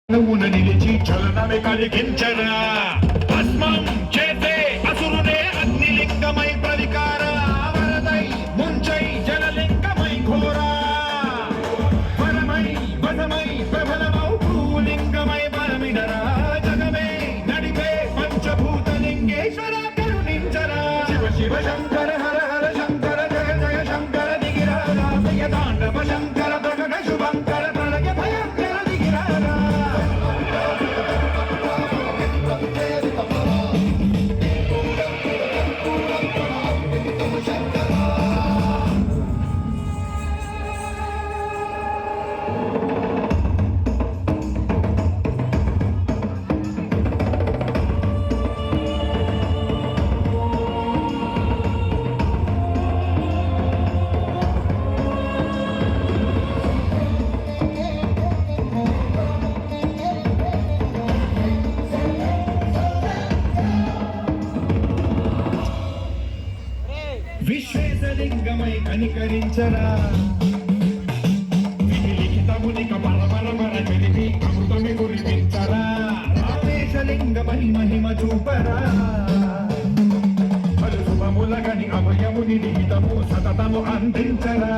నువ్వున నిలిచి చలనమే కలిగించరా భస్మం చేసే అసురునే అగ్నిలింగమై ప్రవికార వరదై ముంచై జలలింగమై ఘోరా వరమై వదమై ప్రబలమౌ భూలింగమై బలమిడరా జగమే నడిపే పంచభూతలింగేశ్వర కరుణించరా శివ శివ శంకర హర హర శంకర జయ జయ శంకర దిగిరారా జయ తాండవ శంకర ప్రకట శుభంకర ప్రళయ భయంకర దిగిరారా విశ్వేశలింగమై కనికరించరా విలిఖితమునిక పరపరపర చెలిమి అమృతమి కురిపించరా రామేశలింగమై మహిమ చూపరా పలు శుభములగని అభయముని నిహితము సతతము అందించరా